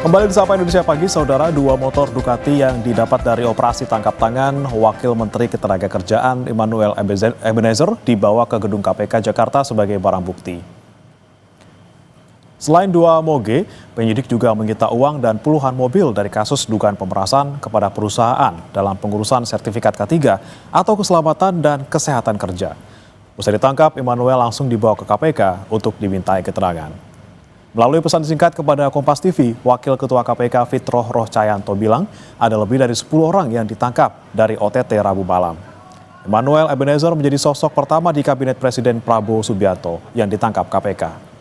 Kembali di Sapa Indonesia Pagi, saudara, dua motor Ducati yang didapat dari operasi tangkap tangan Wakil Menteri Ketenagakerjaan Immanuel Ebenezer dibawa ke gedung KPK Jakarta sebagai barang bukti. Selain dua moge, penyidik juga menyita uang dan puluhan mobil dari kasus dugaan pemerasan kepada perusahaan dalam pengurusan sertifikat K3 atau keselamatan dan kesehatan kerja. Usai ditangkap, Immanuel langsung dibawa ke KPK untuk dimintai keterangan. Melalui pesan singkat kepada Kompas TV, Wakil Ketua KPK Fitroh Rohcayanto bilang ada lebih dari 10 orang yang ditangkap dari OTT Rabu malam. Immanuel Ebenezer menjadi sosok pertama di Kabinet Presiden Prabowo Subianto yang ditangkap KPK.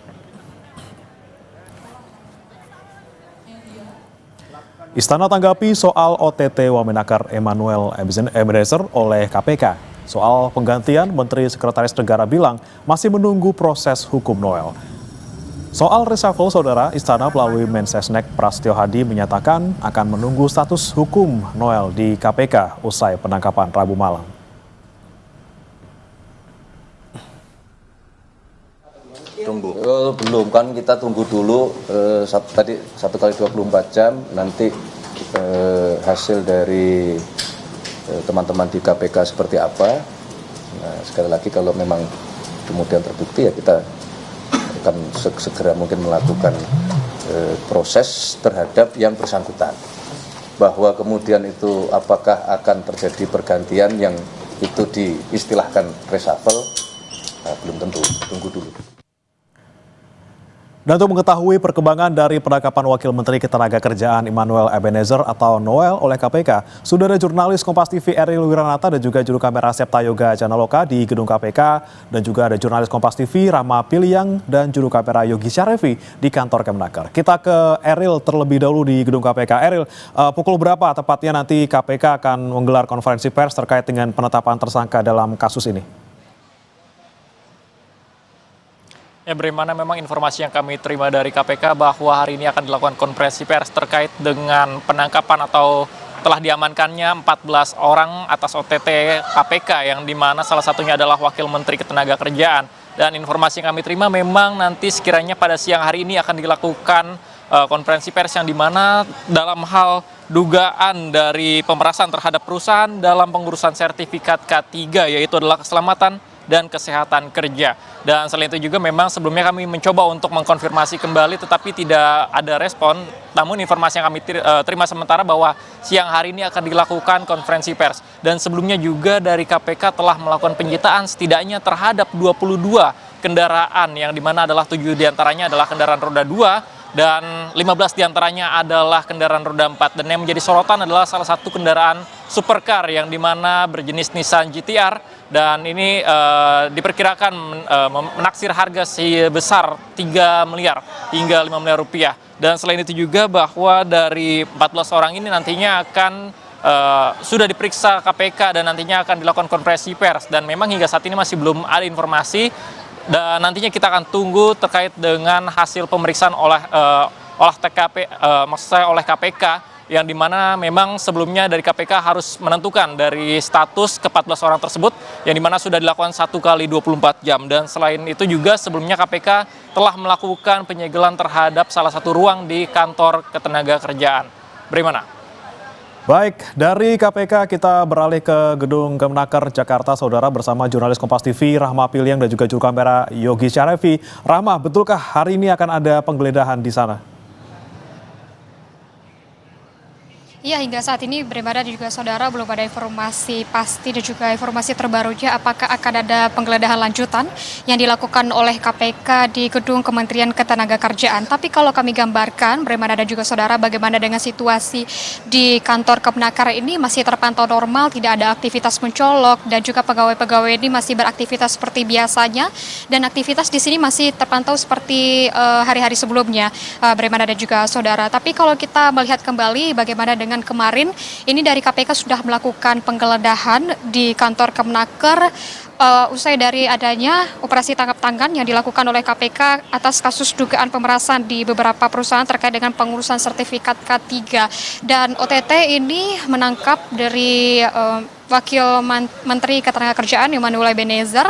Istana tanggapi soal OTT Wamenakar Immanuel Ebenezer oleh KPK. Soal penggantian Menteri Sekretaris Negara bilang masih menunggu proses hukum Noel. Soal reshuffle, saudara, Istana melalui Mensesnek Prasetyo Hadi menyatakan akan menunggu status hukum Noel di KPK usai penangkapan Rabu malam. Tunggu. Belum, kan kita tunggu dulu tadi 1 kali 24 jam nanti hasil dari teman-teman di KPK seperti apa. Nah, sekali lagi kalau memang kemudian terbukti ya kita akan segera mungkin melakukan proses terhadap yang bersangkutan. Bahwa kemudian itu apakah akan terjadi pergantian yang itu diistilahkan reshuffle, belum tentu, tunggu dulu. Dan untuk mengetahui perkembangan dari penangkapan Wakil Menteri Ketenagakerjaan Immanuel Ebenezer atau Noel oleh KPK, sudah ada jurnalis Kompas TV Eril Wiranata dan juga juru kamera Septa Yoga Janaloka di gedung KPK, dan juga ada jurnalis Kompas TV Rama Piliang dan juru kamera Yogi Syarevi di kantor Kemenaker. Kita ke Eril terlebih dahulu di gedung KPK. Eril, pukul berapa tepatnya nanti KPK akan menggelar konferensi pers terkait dengan penetapan tersangka dalam kasus ini? Ya, bagaimana memang informasi yang kami terima dari KPK bahwa hari ini akan dilakukan konferensi pers terkait dengan penangkapan atau telah diamankannya 14 orang atas OTT KPK yang dimana salah satunya adalah Wakil Menteri Ketenagakerjaan. Dan informasi yang kami terima memang nanti sekiranya pada siang hari ini akan dilakukan konferensi pers yang dimana dalam hal dugaan dari pemerasan terhadap perusahaan dalam pengurusan sertifikat K3 yaitu adalah keselamatan dan kesehatan kerja. Dan selain itu juga memang sebelumnya kami mencoba untuk mengkonfirmasi kembali tetapi tidak ada respon. Namun informasi yang kami terima sementara bahwa siang hari ini akan dilakukan konferensi pers. Dan sebelumnya juga dari KPK telah melakukan penyitaan setidaknya terhadap 22 kendaraan yang dimana adalah 7 diantaranya adalah kendaraan roda 2 dan 15 diantaranya adalah kendaraan roda 4. Dan yang menjadi sorotan adalah salah satu kendaraan supercar yang dimana berjenis Nissan GT-R dan ini diperkirakan menaksir harga sebesar 3 miliar hingga 5 miliar rupiah. Dan selain itu juga bahwa dari 14 orang ini nantinya akan sudah diperiksa KPK dan nantinya akan dilakukan konferensi pers. Dan memang hingga saat ini masih belum ada informasi dan nantinya kita akan tunggu terkait dengan hasil pemeriksaan oleh TKP, maksud saya oleh KPK, yang dimana memang sebelumnya dari KPK harus menentukan dari status ke-14 orang tersebut yang dimana sudah dilakukan 1 kali 24 jam. Dan selain itu juga sebelumnya KPK telah melakukan penyegelan terhadap salah satu ruang di kantor Ketenagakerjaan. Bagaimana? Baik, dari KPK kita beralih ke gedung Kemenaker Jakarta, saudara, bersama jurnalis Kompas TV Rahma Piliang dan juga juru kamera Yogi Syarevi. Rahma, betulkah hari ini akan ada penggeledahan di sana? Iya, hingga saat ini beribadah dan juga saudara belum ada informasi pasti dan juga informasi terbarunya apakah akan ada penggeledahan lanjutan yang dilakukan oleh KPK di gedung Kementerian Ketenagakerjaan. Tapi kalau kami gambarkan beribadah dan juga saudara bagaimana dengan situasi di kantor Kemenaker ini masih terpantau normal, tidak ada aktivitas mencolok dan juga pegawai-pegawai ini masih beraktivitas seperti biasanya dan aktivitas di sini masih terpantau seperti hari-hari sebelumnya, beribadah dan juga saudara. Tapi kalau kita melihat kembali bagaimana dengan kemarin, ini dari KPK sudah melakukan penggeledahan di kantor Kemenaker usai dari adanya operasi tangkap tangan yang dilakukan oleh KPK atas kasus dugaan pemerasan di beberapa perusahaan terkait dengan pengurusan sertifikat K3. Dan OTT ini menangkap dari Wakil Menteri Ketenagakerjaan Immanuel Ebenezer.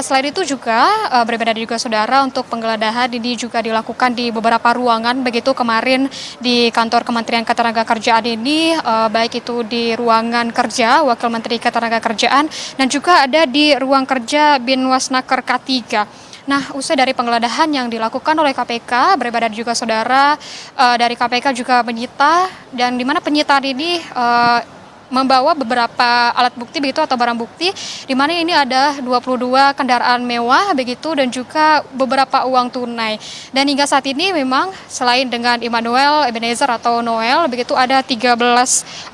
Selain itu juga berbeda juga saudara, untuk penggeledahan ini juga dilakukan di beberapa ruangan begitu kemarin di kantor Kementerian Ketenagakerjaan ini, baik itu di ruangan kerja Wakil Menteri Ketenagakerjaan dan juga ada di ruang kerja Binwasnaker K3. Nah, usai dari penggeledahan yang dilakukan oleh KPK, berbeda juga saudara, dari KPK juga menyita, dan di mana penyitaan ini membawa beberapa alat bukti begitu atau barang bukti, di mana ini ada 22 kendaraan mewah begitu dan juga beberapa uang tunai. Dan hingga saat ini memang selain dengan Immanuel Ebenezer atau Noel begitu, ada 13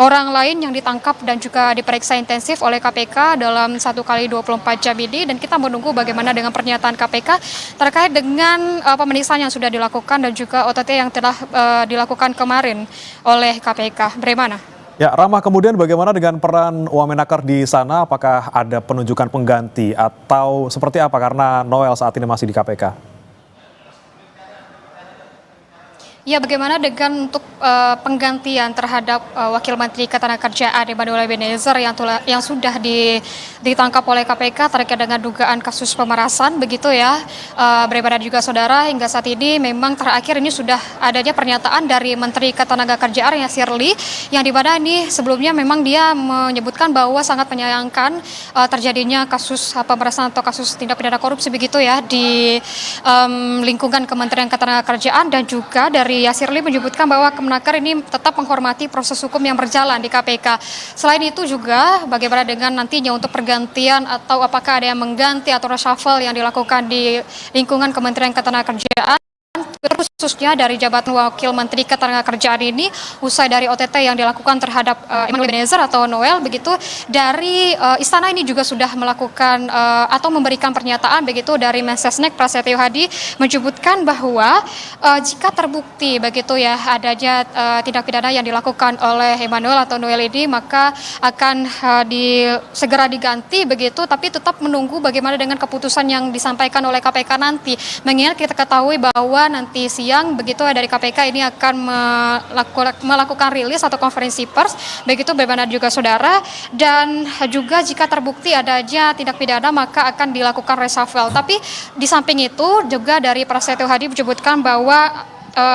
orang lain yang ditangkap dan juga diperiksa intensif oleh KPK dalam 1 kali 24 jam ini, dan kita menunggu bagaimana dengan pernyataan KPK terkait dengan pemeriksaan yang sudah dilakukan dan juga OTT yang telah dilakukan kemarin oleh KPK. Bagaimana? Ya, Rama, kemudian bagaimana dengan peran Wamenakar di sana? Apakah ada penunjukan pengganti atau seperti apa? Karena Noel saat ini masih di KPK. Ya, bagaimana dengan untuk penggantian terhadap Wakil Menteri Ketenagakerjaan Immanuel Ebenezer yang sudah ditangkap oleh KPK terkait dengan dugaan kasus pemerasan begitu ya, berbeda juga saudara, hingga saat ini memang terakhir ini sudah adanya pernyataan dari Menteri Ketenagakerjaan Yasirli, yang dimana ini sebelumnya memang dia menyebutkan bahwa sangat menyayangkan terjadinya kasus pemerasan atau kasus tindak pidana korupsi begitu ya di lingkungan Kementerian Ketenagakerjaan, dan juga dari Yasirli menyebutkan bahwa Kemenaker ini tetap menghormati proses hukum yang berjalan di KPK. Selain itu juga bagaimana dengan nantinya untuk pergantian atau apakah ada yang mengganti atau reshuffle yang dilakukan di lingkungan Kementerian Ketenagakerjaan, khususnya dari jabatan Wakil Menteri Ketenagakerjaan ini, usai dari OTT yang dilakukan terhadap Immanuel Ebenezer atau Noel begitu, dari istana ini juga sudah melakukan atau memberikan pernyataan begitu dari Mensesnek Prasetyo Hadi, menyebutkan bahwa jika terbukti begitu ya adanya tindak pidana yang dilakukan oleh Immanuel atau Noel ini, maka akan segera diganti begitu, tapi tetap menunggu bagaimana dengan keputusan yang disampaikan oleh KPK nanti. Mengingat kita ketahui bahwa nanti siang begitu dari KPK ini akan melakukan rilis atau konferensi pers begitu, berbeda juga saudara, dan juga jika terbukti adanya tindak pidana maka akan dilakukan reshuffle. Tapi di samping itu juga dari Prasetyo Hadi menyebutkan bahwa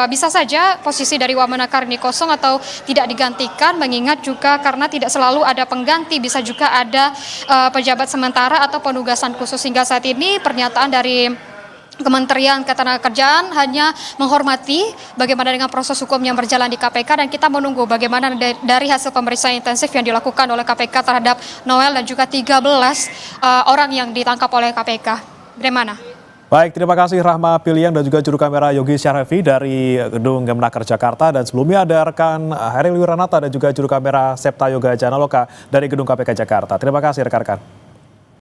bisa saja posisi dari Wamenakar ini kosong atau tidak digantikan, mengingat juga karena tidak selalu ada pengganti, bisa juga ada pejabat sementara atau penugasan khusus. Hingga saat ini pernyataan dari Kementerian Ketenagakerjaan hanya menghormati bagaimana dengan proses hukum yang berjalan di KPK, dan kita menunggu bagaimana dari hasil pemeriksaan intensif yang dilakukan oleh KPK terhadap Noel dan juga 13 orang yang ditangkap oleh KPK. Bagaimana? Baik, terima kasih Rahma Piliang dan juga juru kamera Yogi Syarhevi dari Gedung Kemenaker Jakarta, dan sebelumnya ada rekan Heril Wiranata dan juga juru kamera Septa Yoga Janaloka dari Gedung KPK Jakarta. Terima kasih rekan-rekan.